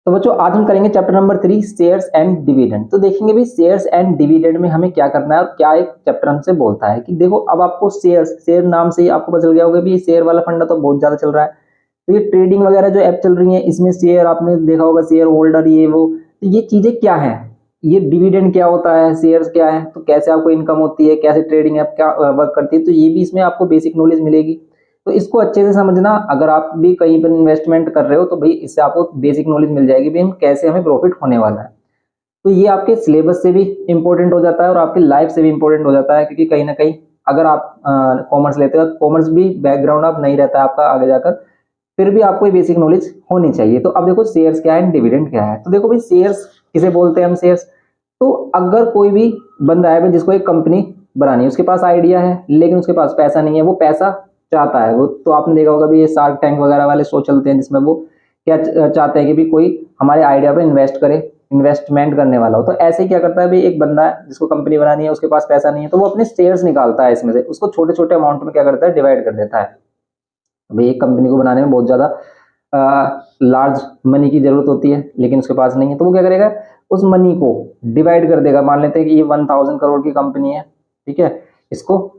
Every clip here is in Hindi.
तो बच्चों आज हम करेंगे chapter number 3 shares and dividend. तो देखेंगे भी शेयर्स एंड डिविडेंड में हमें क्या करना है और क्या एक चैप्टर हमसे बोलता है कि देखो अब आपको शेयर नाम से ही आपको पता चल गया होगा भी ये शेयर वाला फंडा तो बहुत ज्यादा चल रहा है। तो ये ट्रेडिंग वगैरह जो ऐप चल रही है इसमें शेयर आपने देखा होगा, शेयर होल्डर ये वो, तो ये चीजें क्या है, ये डिविडेंड क्या होता है, शेयर्स क्या है, तो कैसे आपको इनकम होती है, कैसे ट्रेडिंग ऐप क्या वर्क करती है, तो ये भी इसमें आपको बेसिक नॉलेज मिलेगी। तो इसको अच्छे से समझना, अगर आप भी कहीं पर इन्वेस्टमेंट कर रहे हो तो भाई इससे आपको बेसिक नॉलेज मिल जाएगी भी कैसे हमें प्रॉफिट होने वाला है। तो ये आपके सिलेबस से भी इंपॉर्टेंट हो जाता है और आपकी लाइफ से भी इंपॉर्टेंट हो जाता है, क्योंकि कहीं ना कहीं अगर आप कॉमर्स लेते हो, कॉमर्स भी बैकग्राउंड आप नहीं रहता है आपका आगे जाकर, फिर भी आपको ये बेसिक नॉलेज होनी चाहिए। तो अब देखो शेयर्स क्या है, डिविडेंड क्या है। तो देखो भाई शेयर्स किसे बोलते हैं हम, शेयर्स। तो अगर कोई भी बंदा है जिसको एक कंपनी बनानी है, उसके पास आइडिया है लेकिन उसके पास पैसा नहीं है, वो पैसा चाहता है, वो तो आपने देखा होगा भी ये शार्क टैंक वगैरह वाले शो चलते हैं जिसमें वो क्या चाहते हैं कि भी कोई हमारे आइडिया पे इन्वेस्ट करे, इन्वेस्टमेंट करने वाला हो। तो ऐसे ही क्या करता है भाई, एक बंदा है जिसको कंपनी बनानी है, उसके पास पैसा नहीं है, तो वो अपने शेयर्स निकालता है, इसमें से उसको छोटे छोटे अमाउंट में क्या करता है, डिवाइड कर देता है। भाई एक कंपनी को बनाने में बहुत ज्यादा लार्ज मनी की जरूरत होती है लेकिन उसके पास नहीं है, तो वो क्या करेगा, उस मनी को डिवाइड कर देगा। मान लेते हैं कि ये 1000 करोड़ की कंपनी है, ठीक है, इसको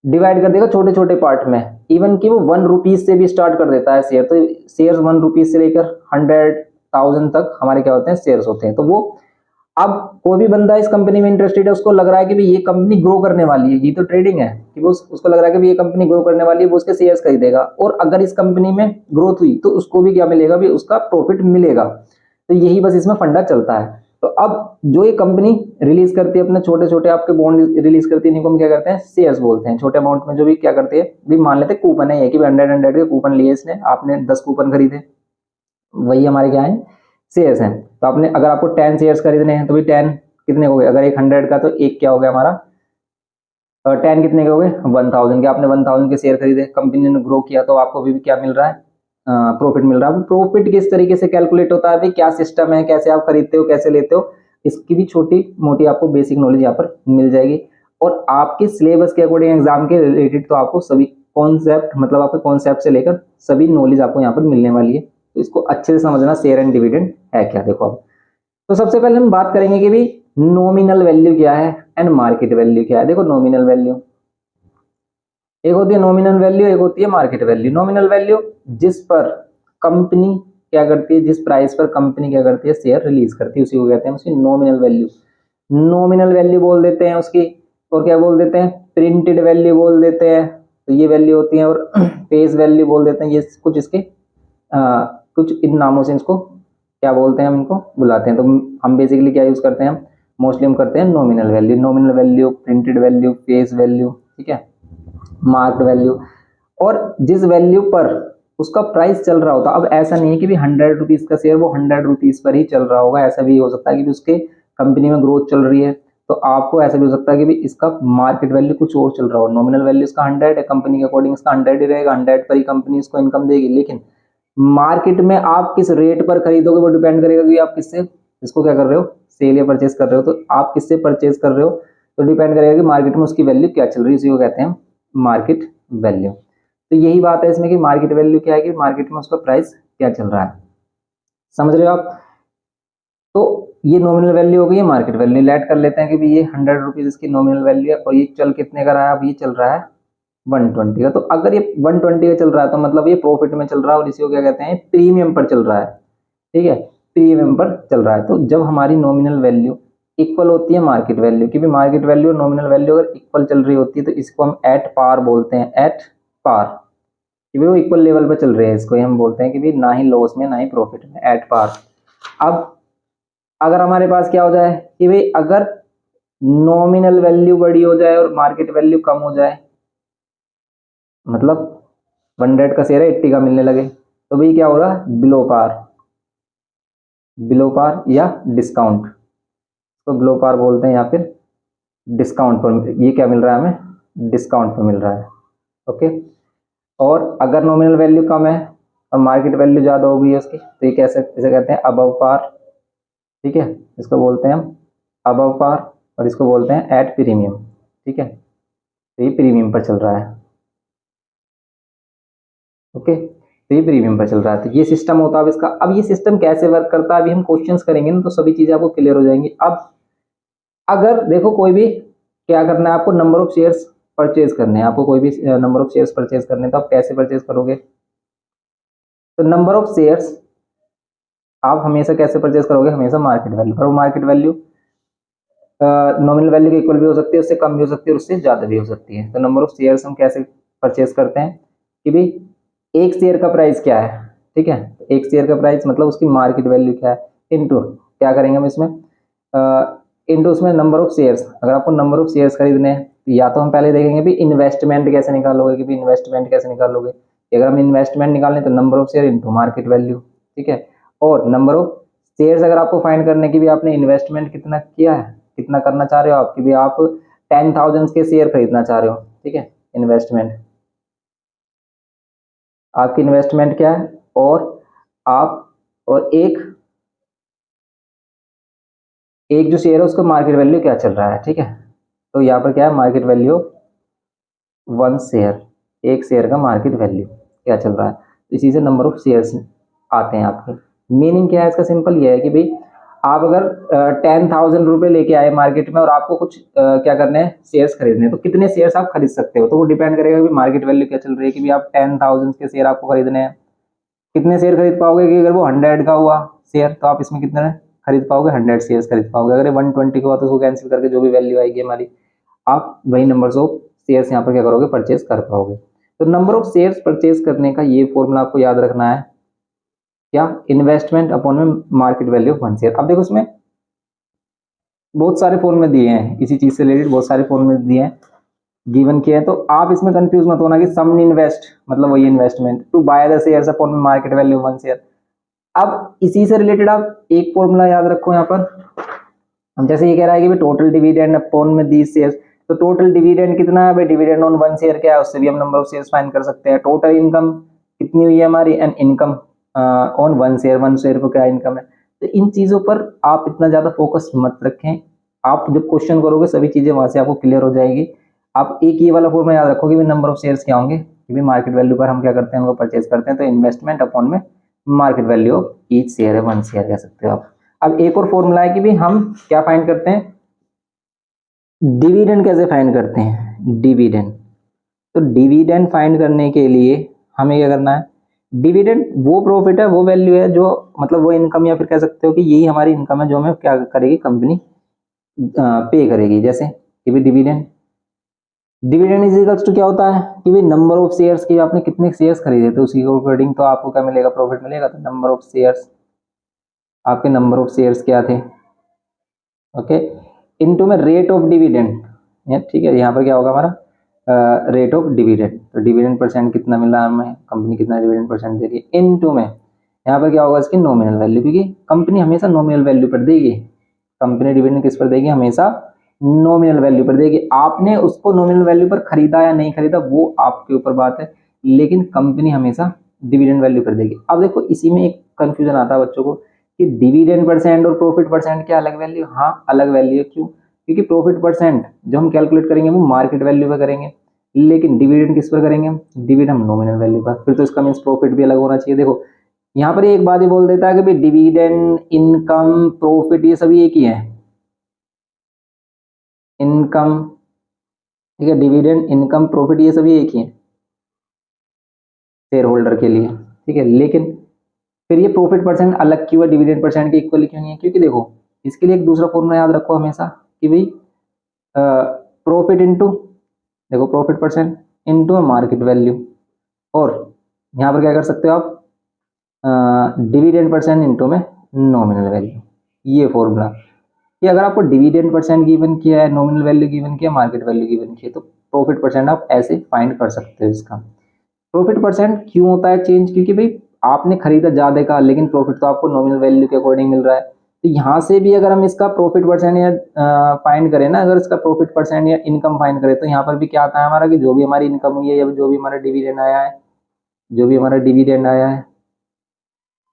डिवाइड कर देगा छोटे छोटे पार्ट में। इवन कि वो 1 रुपीज से भी स्टार्ट कर देता है शेयर। तो शेयर 1 रुपीज से लेकर 100,000 तक हमारे क्या होते हैं, शेयर्स होते हैं। तो वो अब कोई भी बंदा इस कंपनी में इंटरेस्टेड है, उसको लग रहा है कि भाई ये कंपनी ग्रो करने वाली है, ये तो ट्रेडिंग है कि वो उसको लग रहा है कि ये कंपनी ग्रो करने वाली है, वो उसके शेयर्स खरीदेगा। और अगर इस कंपनी में ग्रोथ हुई तो उसको भी क्या मिलेगा, भी उसका प्रॉफिट मिलेगा। तो यही बस इसमें फंडा चलता है। तो अब जो ये कंपनी रिलीज करती है अपने छोटे छोटे आपके बॉन्ड रिलीज करती है, इनको हम क्या करते हैं, शेयर्स बोलते हैं। छोटे अमाउंट में जो भी क्या करते हैं, भी मान लेते हैं कूपन है कि 100 के कूपन लिए इसने, आपने 10 कूपन खरीदे, वही हमारे क्या है, शेयर्स हैं। तो आपने अगर आपको 10 शेयर्स खरीदने हैं तो भी 10 कितने हो गए, अगर एक 100 का तो एक क्या हो गया हमारा, 10 कितने के हो गए, 1000 के। आपने 1000 के शेयर खरीदे, कंपनी ने ग्रो किया तो आपको भी क्या मिल रहा है, प्रॉफिट मिल रहा है। प्रॉफिट किस तरीके से कैलकुलेट होता है भाई, क्या सिस्टम है, कैसे आप खरीदते हो, कैसे लेते हो, इसकी भी छोटी मोटी आपको बेसिक नॉलेज यहाँ पर मिल जाएगी। और आपके सिलेबस के अकॉर्डिंग एग्जाम के रिलेटेड तो आपको सभी कॉन्सेप्ट, मतलब आपके कॉन्सेप्ट से लेकर सभी नॉलेज आपको यहाँ पर मिलने वाली है। तो इसको अच्छे से समझना, शेयर एंड डिविडेंड है क्या। देखो अब तो सबसे पहले हम बात करेंगे कि भी नॉमिनल वैल्यू क्या है एंड मार्केट वैल्यू क्या है। देखो नॉमिनल वैल्यू एक होती है, नॉमिनल वैल्यू एक होती है मार्केट वैल्यू। नॉमिनल वैल्यू जिस पर कंपनी क्या करती है, जिस प्राइस पर कंपनी क्या करती है, शेयर रिलीज करती है, उसी को कहते हैं उसकी नॉमिनल वैल्यू। नॉमिनल वैल्यू बोल देते हैं उसकी, और क्या बोल देते हैं, प्रिंटेड वैल्यू बोल देते हैं। तो ये वैल्यू होती है, और फेस वैल्यू बोल देते हैं। ये कुछ इसके कुछ इन नामों से इसको क्या बोलते हैं, हम इनको बुलाते हैं। तो हम बेसिकली क्या यूज करते हैं, मोस्टली हम करते हैं nominal value. Nominal value, printed value, face value, ठीक है, मार्क्ड वैल्यू। और जिस वैल्यू पर उसका प्राइस चल रहा होता, अब ऐसा नहीं है कि भी 100 रुपीज का शेयर वो 100 रुपीज पर ही चल रहा होगा। ऐसा भी हो सकता है कि भी उसके कंपनी में ग्रोथ चल रही है, तो आपको ऐसा भी हो सकता है कि भी इसका मार्केट वैल्यू कुछ और चल रहा हो। नॉमिनल वैल्यू इसका 100 है, कंपनी के अकॉर्डिंग इसका 100 ही रहेगा, 100 पर ही कंपनी इसको इनकम देगी। लेकिन मार्केट में आप किस रेट पर खरीदोगे वो डिपेंड करेगा कि आप किससे इसको क्या कर रहे हो, सेल या परचेज कर रहे हो। तो आप किससे परचेज कर रहे हो तो डिपेंड करेगा कि मार्केट में उसकी वैल्यू क्या चल रही है, इसी को कहते हैं मार्केट वैल्यू। तो यही बात है इसमें कि मार्केट वैल्यू क्या है, कि मार्केट में उसका प्राइस क्या चल रहा है। समझ रहे हो आप। तो ये नॉमिनल वैल्यू हो गई है, मार्केट वैल्यू। लेट कर लेते हैं कि भी ये 100 रुपीज इसकी नॉमिनल वैल्यू है, और ये चल कितने का रहा है, अब ये चल रहा है 120 का। तो अगर ये 120 का चल रहा है तो मतलब ये प्रॉफिट में चल रहा है, और इसी को क्या कहते हैं, प्रीमियम पर चल रहा है, ठीक है, प्रीमियम पर चल रहा है। तो जब हमारी नॉमिनल वैल्यू इक्वल होती है मार्केट वैल्यू की, भी मार्केट वैल्यू और नॉमिनल वैल्यू अगर इक्वल चल रही होती है तो इसको हम एट पार बोलते हैं, एट पार, कि भी वो इक्वल लेवल पर चल रहे हैं। इसको हम बोलते हैं कि भी ना ही लॉस में ना ही प्रॉफिट में, एट पार। अब अगर हमारे पास क्या हो जाए कि भाई अगर नॉमिनल वैल्यू बड़ी हो जाए और मार्केट वैल्यू कम हो जाए, मतलब 100 का शेयर है 80 का मिलने लगे, तो भाई क्या होगा, बिलो पार, बिलो पार या डिस्काउंट, तो बिलो पार बोलते हैं, या फिर डिस्काउंट पर ये क्या मिल रहा है, हमें डिस्काउंट पर मिल रहा है। ओके। और अगर नॉमिनल वैल्यू कम है और मार्केट वैल्यू ज़्यादा हो गई है उसकी, तो ये कैसे, इसे कहते हैं अबव पार, ठीक है, इसको बोलते हैं हम अबव पार, और इसको बोलते हैं एट प्रीमियम, ठीक है। तो ये प्रीमियम पर चल रहा है। ओके। तो ये प्रीमियम पर चल रहा है। तो ये सिस्टम होता है इसका। अब ये सिस्टम कैसे वर्क करता है अभी हम क्वेश्चंस करेंगे ना, तो सभी चीजें आपको क्लियर हो जाएंगी। अब अगर देखो कोई भी क्या करना है आपको, नंबर ऑफ शेयर्स परचेज करने हैं, आपको कोई भी नंबर ऑफ शेयर्स परचेज करने हैं, तो आप कैसे परचेज करोगे? तो नंबर ऑफ शेयर्स आप हमेशा कैसे परचेज करोगे? हमेशा मार्केट वैल्यू पर। मार्केट वैल्यू नॉमिनल वैल्यू के इक्वल भी हो सकती है, उससे कम भी हो सकती है और उससे ज्यादा भी हो सकती है। तो नंबर ऑफ शेयर्स हम कैसे परचेज करते हैं कि भाई एक शेयर का प्राइस क्या है, ठीक है, एक शेयर का प्राइस मतलब उसकी मार्केट वैल्यू क्या है, इनटू क्या करेंगे हम इसमें, इनटू उसमें नंबर ऑफ शेयर्स। अगर आपको नंबर ऑफ शेयर्स खरीदने हैं तो या तो हम पहले देखेंगे भी इन्वेस्टमेंट कैसे निकालोगे, कि भी इन्वेस्टमेंट कैसे निकालोगे। अगर हम इन्वेस्टमेंट निकालें तो number of share into market value, ठीक है। और नंबर ऑफ शेयर्स अगर आपको फाइंड करने की भी आपने इन्वेस्टमेंट कितना किया है, कितना करना चाह रहे हो आप, कि भी आप 10,000 के शेयर खरीदना चाह रहे हो, ठीक है, इन्वेस्टमेंट आपकी इन्वेस्टमेंट क्या है, और आप और एक जो शेयर है उसका मार्केट वैल्यू क्या चल रहा है, ठीक है। तो यहाँ पर क्या है, मार्केट वैल्यू वन शेयर, एक शेयर का मार्केट वैल्यू क्या चल रहा है। इसी से नंबर ऑफ शेयर्स आते हैं आपके। मीनिंग क्या है इसका? सिंपल ये है कि भाई आप अगर 10,000 रुपये लेके आए मार्केट में और आपको कुछ क्या करने हैं, शेयर्स खरीदने हैं, तो कितने शेयर्स आप खरीद सकते हो? तो वो डिपेंड करेगा कि मार्केट वैल्यू क्या चल रही है, कि भाई आप 10,000 के शेयर आपको खरीदने हैं, कितने शेयर खरीद पाओगे? कि अगर वो 100 का हुआ शेयर तो आप इसमें कितने खरीद पाओगे? 100 शेयर खरीद पाओगे। अगर 120 का हुआ तो उसको कैंसिल करके जो भी वैल्यू आएगी हमारी, आप वही नंबर ऑफ शेयर्स यहाँ पर क्या करोगे, परचेज कर पाओगे। तो नंबर ऑफ शेयर्स परचेज करने का ये फॉर्मूला आपको याद रखना है, क्या, इन्वेस्टमेंट अपॉन में market value of one share. अब देखो इसमें बहुत सारे फॉर्मूले दिए हैं, इसी चीज से रिलेटेड बहुत सारे फॉर्मूले दिए हैं, गिवन किए हैं। तो आप इसमें कंफ्यूज मत होना कि सम इन्वेस्ट मतलब वही investment to buy the shares upon में मार्केट वैल्यू वन शेयर। अब इसी से रिलेटेड आप एक फॉर्मूला याद रखो यहाँ पर। हम जैसे ये कह रहा है कि टोटल डिविडेंड अपॉन में दीज शेयर्स, तो टोटल डिविडेंड कितना है भाई, डिविडेंड ऑन वन शेयर क्या है, उससे भी हम नंबर ऑफ शेयर्स फाइंड कर सकते हैं। टोटल इनकम कितनी हुई है हमारी, and income on one share पर क्या इनकम है। तो इन चीजों पर आप इतना ज्यादा फोकस मत रखें, आप जब क्वेश्चन करोगे सभी चीजें वहां से आपको क्लियर हो जाएगी। आप एक ये वाला फॉर्मूला याद रखो कि नंबर ऑफ शेयर्स क्या होंगे, कि मार्केट वैल्यू पर हम क्या करते हैं, उनको परचेज करते हैं। तो इन्वेस्टमेंट अपॉन में market value of each share है, वन शेयर कह सकते हो आप। अब एक और फॉर्मूला है कि भी हम क्या फाइंड करते हैं, डिविडेंड कैसे फाइंड करते हैं, डिविडेंड। तो डिविडेंड फाइंड करने के लिए हमें क्या करना है, डिविडेंड वो प्रॉफिट है, वो वैल्यू है जो मतलब वो इनकम, या फिर कह सकते हो कि यही हमारी इनकम है जो हमें क्या करेगी, कंपनी पे करेगी। जैसे कि भी dividend, dividend is equals to क्या होता है कि भाई नंबर ऑफ शेयर्स की आपने कितने शेयर्स खरीदे थे उसी के अकॉर्डिंग तो आपको क्या मिलेगा, प्रॉफिट मिलेगा। तो नंबर ऑफ शेयर्स, आपके नंबर ऑफ शेयर्स क्या थे, ओके, इनटू में रेट ऑफ डिविडेंड, ठीक है। यहाँ पर क्या होगा हमारा, रेट ऑफ डिविडेंड। तो डिविडेंड परसेंट कितना मिला हमें, कंपनी कितना डिविडेंड परसेंट दे रही है, इनटू में यहाँ पर क्या होगा, इसकी नॉमिनल वैल्यू, क्योंकि कंपनी हमेशा नॉमिनल वैल्यू पर देगी। कंपनी डिविडेंड किस पर देगी, हमेशा नॉमिनल वैल्यू पर देगी। आपने उसको नॉमिनल वैल्यू पर खरीदा या नहीं खरीदा वो आपके ऊपर बात है, लेकिन कंपनी हमेशा डिविडेंड वैल्यू पर देगी। अब देखो इसी में एक कंफ्यूजन आता है बच्चों को कि डिविडेंड परसेंट और प्रॉफिट परसेंट क्या अलग वैल्यू, हाँ अलग वैल्यू है। क्यों? क्योंकि प्रॉफिट परसेंट जो हम कैलकुलेट करेंगे वो मार्केट वैल्यू पर करेंगे, लेकिन डिविडेंड किस पर करेंगे, डिविडेंड हम नॉमिनल वैल्यू पर। फिर तो इसका मीन्स प्रॉफिट भी अलग होना चाहिए। देखो यहाँ पर एक बात ही बोल देता है कि भाई डिविडेंड, इनकम, प्रॉफिट ये सभी एक ही है। इनकम, ठीक है, डिविडेंड, इनकम, प्रॉफिट ये सभी एक ही है शेयर होल्डर के लिए, ठीक है। लेकिन फिर ये प्रॉफिट परसेंट अलग क्यों है, डिविडेंड परसेंट के इक्वल क्यों नहीं है? क्योंकि देखो इसके लिए एक दूसरा फॉर्मूला याद रखो हमेशा कि भाई प्रॉफिट इनटू, देखो profit percent into market value, और यहाँ पर क्या कर सकते हो आप, डिविडेंड परसेंट इनटू में नॉमिनल वैल्यू। ये फॉर्मूला कि अगर आपको डिविडेंड परसेंट गिवन किया है, नॉमिनल वैल्यू गिवन किया, मार्केट वैल्यू गिवन किया, तो प्रॉफिट परसेंट आप ऐसे फाइंड कर सकते हो। इसका प्रॉफिट परसेंट क्यों होता है चेंज, क्योंकि भाई आपने खरीदा ज्यादा का, लेकिन प्रॉफिट तो आपको नॉमिनल वैल्यू के अकॉर्डिंग मिल रहा है। तो यहाँ से भी अगर हम इसका प्रॉफिट परसेंट या फाइंड करें ना, अगर इसका प्रॉफिट परसेंट या इनकम फाइंड करें, तो यहाँ पर भी क्या आता है हमारा, कि जो भी हमारी इनकम हुई है या जो भी हमारा डिविडेंड आया है, जो भी हमारा डिविडेंड आया है,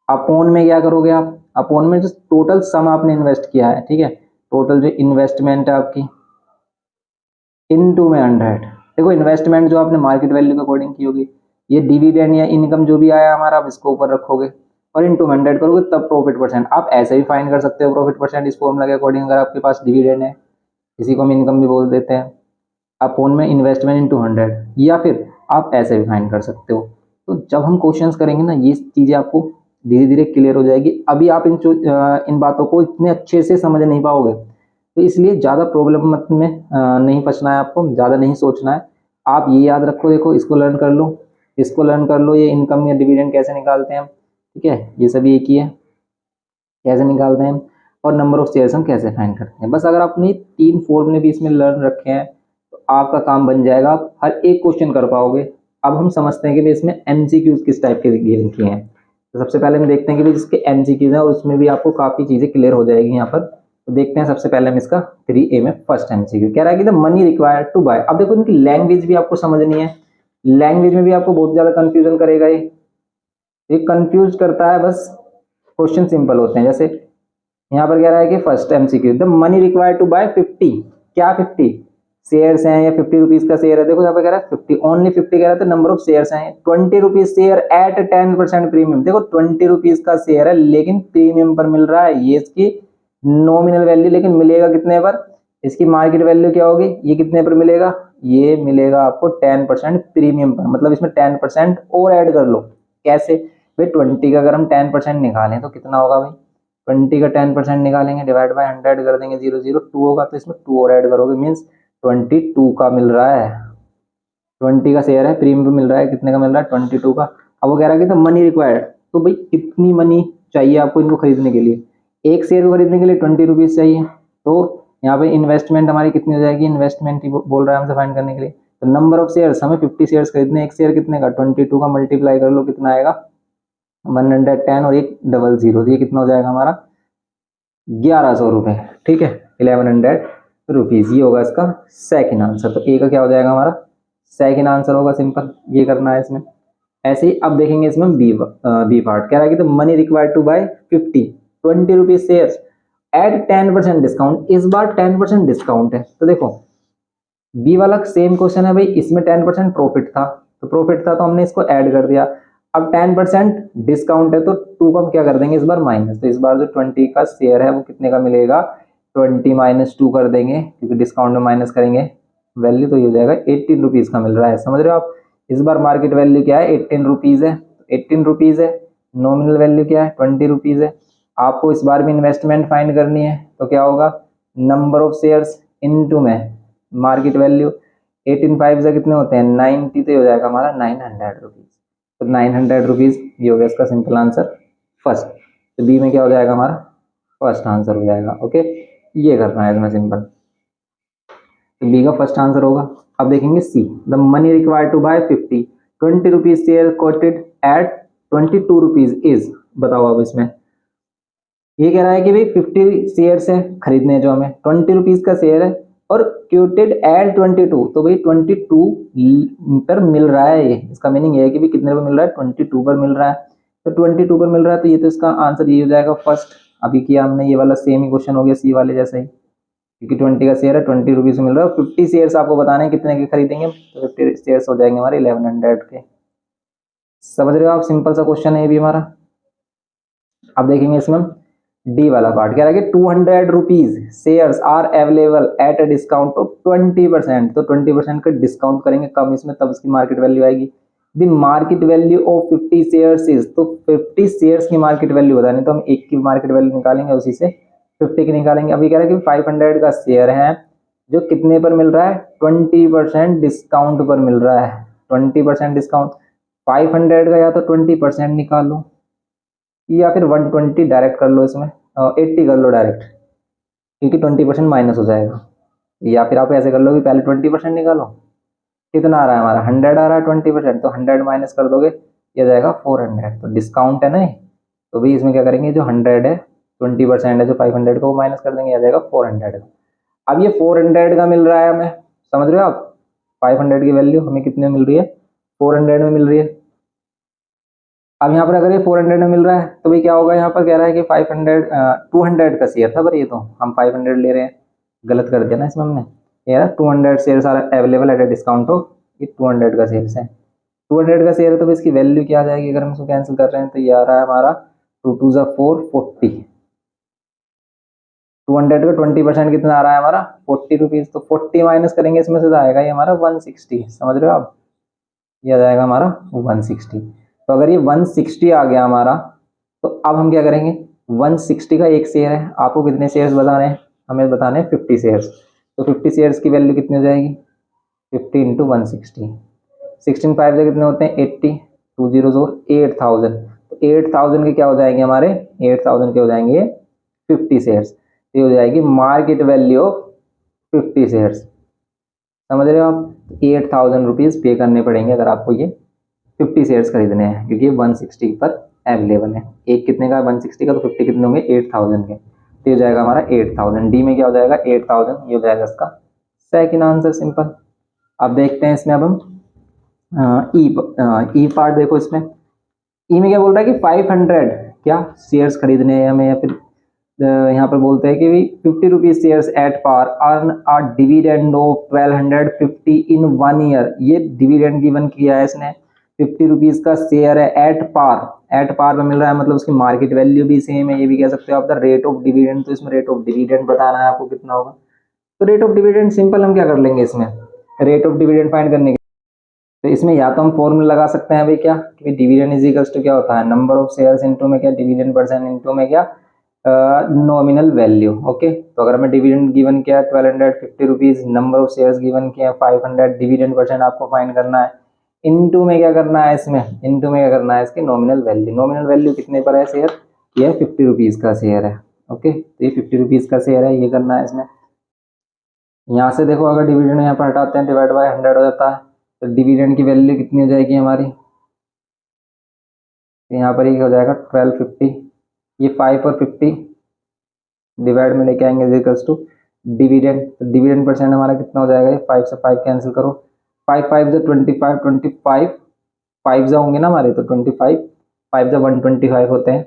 अपॉन में क्या करोगे आप, अपॉन में जो टोटल सम आपने इन्वेस्ट किया है, ठीक है, टोटल जो इन्वेस्टमेंट है आपकी, इनटू में 100। देखो इन्वेस्टमेंट जो आपने मार्केट वैल्यू के अकॉर्डिंग की होगी, ये डिविडेंड या इनकम जो भी आया हमारा, आप इसको ऊपर रखोगे और इनटू 100 करोगे तब प्रॉफिट परसेंट। आप ऐसे भी फाइंड कर सकते हो प्रॉफिट परसेंट इस फॉर्मूला के अकॉर्डिंग, अगर आपके पास डिविडेंड है, इसी को हम इनकम भी बोल देते हैं, अपॉन में इन्वेस्टमेंट इनटू 100, या फिर आप ऐसे भी फाइंड कर सकते हो। तो जब हम क्वेश्चंस करेंगे ना, ये चीज़ें आपको धीरे धीरे क्लियर हो जाएगी। अभी आप इन बातों को इतने अच्छे से समझ नहीं पाओगे, तो इसलिए ज़्यादा प्रॉब्लम मत में नहीं फंसना है आपको, ज़्यादा नहीं सोचना है। आप ये याद रखो, देखो इसको लर्न कर लो, इसको लर्न कर लो, ये इनकम या डिविडेंड कैसे निकालते हैं हम, ठीक है, ये सभी एक ही है, कैसे निकालते हैं, और नंबर ऑफ शेयर्स हम कैसे फाइंड करते हैं। बस अगर आपने 3 फॉर्मूले भी इसमें लर्न रखे हैं तो आपका काम बन जाएगा, आप हर एक क्वेश्चन कर पाओगे। अब हम समझते हैं कि भाई इसमें एमसीक्यूज किस टाइप के गिवन किए हैं। तो सबसे पहले हम देखते हैं कि भाई जिसके एमसीक्यूज हैं और उसमें भी आपको काफ़ी चीज़ें क्लियर हो जाएगी यहाँ पर। तो देखते हैं सबसे पहले हम इसका 3A में फर्स्ट एमसीक्यू कह रहा है कि the money required to buy. अब देखो इनकी लैंग्वेज भी आपको समझनी है, लैंग्वेज में भी आपको बहुत ज़्यादा कन्फ्यूजन करेगा ये कंफ्यूज करता है। बस क्वेश्चन सिंपल होते हैं, जैसे यहाँ पर कह रहा है कि first MCQ the money required to buy 50, क्या 50 शेयर्स हैं या 50 रुपीज का शेयर है। देखो यहाँ पर कह रहा है 50, ओनली 50 कह रहा है, तो नंबर ऑफ शेयर्स हैं 20 रुपीज शेयर एट 10% प्रीमियम। देखो 20 रुपीज का शेयर है लेकिन प्रीमियम पर मिल रहा है, ये इसकी नॉमिनल वैल्यू, लेकिन मिलेगा कितने पर, इसकी मार्केट वैल्यू क्या होगी, ये कितने पर मिलेगा, ये मिलेगा आपको 10% प्रीमियम पर, मतलब इसमें 10% और ऐड कर लो। कैसे भाई, 20 का अगर हम 10% निकालें तो कितना होगा भाई, 20 का 10% निकालेंगे, डिवाइड बाय 100 कर देंगे, 0 0 2 होगा, तो इसमें 2 और ऐड करोगे, मीन्स 22 का मिल रहा है। 20 का शेयर है, प्रीमियम पे मिल रहा है, कितने का मिल रहा है, 22 का। अब वो कह रहा है कि तो मनी रिक्वायर्ड, तो भाई कितनी मनी चाहिए आपको इनको खरीदने के लिए, एक शेयर को खरीदने के लिए 20 रुपीज चाहिए। तो यहाँ पे इन्वेस्टमेंट हमारी कितनी हो जाएगी, इन्वेस्टमेंट ही बोल रहा है हमसे फाइंड करने के लिए। तो नंबर ऑफ शेयर्स, हमें 50 शेयर्स खरीदने, एक शेयर कितने का, 22 का मल्टीप्लाई कर लो, कितना आएगा 110, और एक 00, ये कितना हो जाएगा हमारा 1100 रुपये, ठीक है, 1100 रुपीज़, ये होगा इसका सेकंड आंसर। तो ए का क्या हो जाएगा हमारा सेकंड आंसर होगा, सिंपल ये करना है इसमें। ऐसे ही अब देखेंगे इसमें बी पार्ट, कह रहा है कि तो money required to buy 20 rupees shares at 10% discount, इस बार 10% डिस्काउंट है। तो देखो बी वाला सेम क्वेश्चन है भाई, इसमें 10% प्रॉफिट था, तो हमने इसको ऐड कर दिया। अब 10% डिस्काउंट है तो 2 को हम क्या कर देंगे इस बार माइनस, तो इस बार जो 20 का शेयर है वो कितने का मिलेगा, 20 माइनस 2 कर देंगे, क्योंकि डिस्काउंट में माइनस करेंगे वैल्यू, तो ये हो जाएगा 18 रुपीज़ का मिल रहा है। समझ रहे हो आप, इस बार मार्केट वैल्यू क्या है, 18 रुपीज़ है, 18 रुपीज़ है, नॉमिनल वैल्यू क्या है, 20 रुपीज़ है। आपको इस बार भी इन्वेस्टमेंट फाइंड करनी है, तो क्या होगा, नंबर ऑफ शेयर्स इनटू में मार्केट वैल्यू, 18 5 से कितने होते हैं 90, तो हो जाएगा हमारा 900 रुपीज़। तो 900 रुपीज़ ये हो गया इसका सिंपल आंसर फर्स्ट। तो बी में क्या हो जाएगा हमारा फर्स्ट आंसर हो जाएगा। ओके, ये करना है इसमें सिंपल, तो बी का फर्स्ट आंसर होगा। अब देखेंगे C, the money required to buy 20 rupees share quoted at 22 rupees is, बताओ अब इसमें ये कह रहा है कि भाई 50 शेयर्स है खरीदने, जो हमें 20 रुपीज का शेयर है और क्यूटेड एट 22, तो भाई 22 पर मिल रहा है ये, इसका मीनिंग ये है कि भाई कितने पर मिल रहा है, 22 पर मिल रहा है। तो 22 पर मिल रहा है, तो ये तो इसका आंसर ये हो जाएगा फर्स्ट। अभी किया हमने ये वाला सेम ही क्वेश्चन हो गया सी वाले जैसा ही, क्योंकि 20 का शेयर है, 20 रुपीज मिल रहा है, 50 शेयर्स आपको बताने हैं कितने के खरीदेंगे, तो 50 शेयर्स हो जाएंगे हमारे 1100 के। समझ रहे हो आप, सिंपल सा क्वेश्चन है ये भी हमारा। अब देखेंगे इसमें डी वाला पार्ट, कह रहा है कि 200 rupees shares are available at a discount of 20%, तो 20% का डिस्काउंट करेंगे कम इसमें, तब इसकी मार्केट वैल्यू आएगी। The market value of 50 shares is, तो 50 शेयर्स की मार्केट वैल्यू बतानी, तो हम एक की मार्केट वैल्यू निकालेंगे, उसी से 50 की निकालेंगे। अभी कह रहा है कि 500 का शेयर है जो कितने पर मिल रहा है, 20% डिस्काउंट पर मिल रहा है, 20% डिस्काउंट। 500 का या तो 20% निकालो या फिर 120 डायरेक्ट कर लो, इसमें 80 कर लो डायरेक्ट, क्योंकि 20% माइनस हो जाएगा। या फिर आप ऐसे कर लो कि पहले 20% निकालो, कितना आ रहा है हमारा 100 आ रहा है 20%, तो 100 माइनस कर दोगे ये जाएगा 400, तो डिस्काउंट है ना, तो भाई इसमें क्या करेंगे, जो 100 है 20% है जो 500 का, वो माइनस कर देंगे, आ जाएगा 400 का। अब ये 400 का मिल रहा है हमें, समझ रहे हो आप, 500 की वैल्यू हमें कितने मिल रही है, 400 में मिल रही है। अब यहाँ पर अगर ये 400 में मिल रहा है तो भाई क्या होगा, यहाँ पर कह रहा है कि 200 का शेयर था, पर ये तो हम 500 ले रहे हैं, गलत कर दिया ना इसमें हमने, ये 200 shares are available at a discount of, ये 200 का शेयर्स है, 200 का शेयर है तो इसकी वैल्यू क्या आ जाएगी, अगर हम इसको कैंसिल कर रहे हैं तो ये आ रहा है हमारा 2 2 जा 4 40। 200 का 20% कितना आ रहा है हमारा 40 रुपीज, तो 40 माइनस करेंगे इसमें से तो आएगा ये हमारा 160, समझ रहे हो आप, ये आ जाएगा हमारा 160। तो अगर ये 160 आ गया हमारा, तो अब हम क्या करेंगे, 160 का एक शेयर है, आपको कितने शेयर्स बताने हैं, हमें बताने हैं 50 शेयर्स, तो 50 शेयर्स की वैल्यू कितनी हो जाएगी, 50 इंटू 160, 16 5 से कितने होते हैं 80, 2 0 जोर 8000, तो 8000 के क्या हो जाएंगे हमारे, 8000 के हो जाएंगे 50 शेयर्स, ये हो जाएगी मार्केट वैल्यू ऑफ 50 शेयर्स, समझ रहे हो आप, 8000 रुपीज़ पे करने पड़ेंगे अगर आपको ये 50 शेयर्स खरीदने हैं, क्योंकि ये 160 पर अवेलेबल है। एक कितने का 160 का, तो 50 कितने होंगे 8000 के, तो ये हो जाएगा हमारा 8000, डी में क्या हो जाएगा 8000, ये हो जाएगा इसका सेकंड आंसर, सिंपल। अब देखते हैं इसमें, अब हम ई पार्ट देखो, इसमें ई में क्या बोल रहा है कि 500 क्या शेयर्स खरीदने हैं हमें, या फिर यहाँ पर बोलते हैं कि भी 50 rupees shares at par earn a dividend of 1250 in 1 year, ये डिविडेंड गिवन किया है इसने, 50 रुपीज का शेयर है एट पार में मिल रहा है, मतलब उसकी मार्केट वैल्यू भी सेम है, ये भी कह सकते हो आप, द रेट ऑफ डिविडेंड, तो इसमें रेट ऑफ डिविडेंड बताना है आपको कितना होगा, तो रेट ऑफ डिविडेंड सिंपल हम क्या कर लेंगे इसमें, रेट ऑफ डिविडेंड फाइंड करने के, तो इसमें या तो हम फॉर्मूला लगा सकते हैं भाई क्या, कि डिविडेंड इज इक्वल्स टू क्या होता है, नंबर ऑफ शेयर्स इनटू में क्या डिविडेंड परसेंट इनटू में क्या नॉमिनल वैल्यू। ओके, तो अगर हमें डिविडेंड गिवन किया 1250 rupees, number of shares given किया 500, डिविडेंड परसेंट आपको फाइंड करना है, इनटू में क्या करना है, इसमें इनटू में क्या करना है, इसकी नॉमिनल वैल्यू, नॉमिनल वैल्यू कितने पर है शेयर, ये 50 रुपीज का शेयर है। ओके, तो ये 50 रुपीज का शेयर है, ये करना है इसमें। यहाँ से देखो, अगर डिविडेंड यहाँ पर हटाते हैं, डिवाइड बाय 100 हो जाता है, तो डिविडेंड की वैल्यू कितनी हो जाएगी हमारी, यहाँ पर ये हो जाएगा 1250, ये 5 और 50 डिवाइड में लेके आएंगे इक्वल्स टू डिविडेंड, तो डिविडेंड परसेंट हमारा कितना हो जाएगा, 5 से 5 कैंसिल करो, 5 5 जो 25, 25 5 जो होंगे ना हमारे, तो 25 5 जो 125 होते हैं,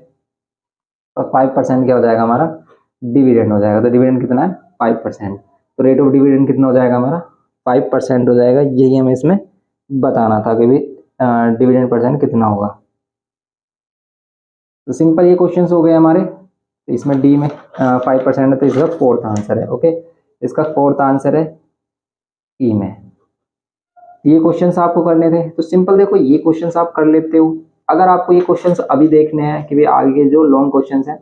और 5% क्या हो जाएगा हमारा डिविडेंड हो जाएगा, तो डिविडेंड कितना है 5%, तो रेट ऑफ डिविडेंड कितना हो जाएगा हमारा 5% हो जाएगा, यही हमें इसमें बताना था कि भी डिविडेंड परसेंट कितना होगा। तो सिंपल ये क्वेश्चन हो गए हमारे, तो इसमें डी में 5% है, तो इसका फोर्थ आंसर है। ओके, इसका फोर्थ आंसर है ई में। ये क्वेश्चंस आपको करने थे, तो सिंपल देखो ये क्वेश्चंस आप कर लेते हो। अगर आपको ये क्वेश्चंस अभी देखने हैं कि भाई आगे जो लॉन्ग क्वेश्चंस हैं,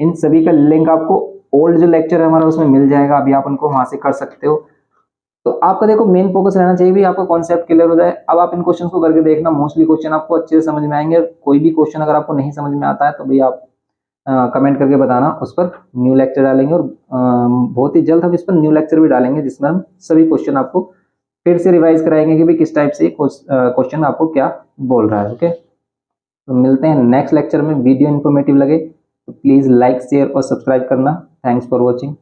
इन सभी का लिंक आपको ओल्ड जो लेक्चर है हमारा उसमें मिल जाएगा, अभी आप उनको वहां से कर सकते हो। तो आपका देखो मेन फोकस रहना चाहिए भी आपका कॉन्सेप्ट क्लियर हो जाए। अब आप इन क्वेश्चन को करके देखना, मोस्टली क्वेश्चन आपको अच्छे से समझ में आएंगे। कोई भी क्वेश्चन अगर आपको नहीं समझ में आता है तो भाई आप कमेंट करके बताना, उस पर न्यू लेक्चर डालेंगे, और बहुत ही जल्द हम इस पर न्यू लेक्चर भी डालेंगे जिसमें हम सभी क्वेश्चन आपको फिर से रिवाइज कराएंगे कि भाई किस टाइप से क्वेश्चन आपको क्या बोल रहा है। ओके, तो मिलते हैं नेक्स्ट लेक्चर में। वीडियो इन्फॉर्मेटिव लगे तो प्लीज़ लाइक शेयर और सब्सक्राइब करना। Thanks for watching.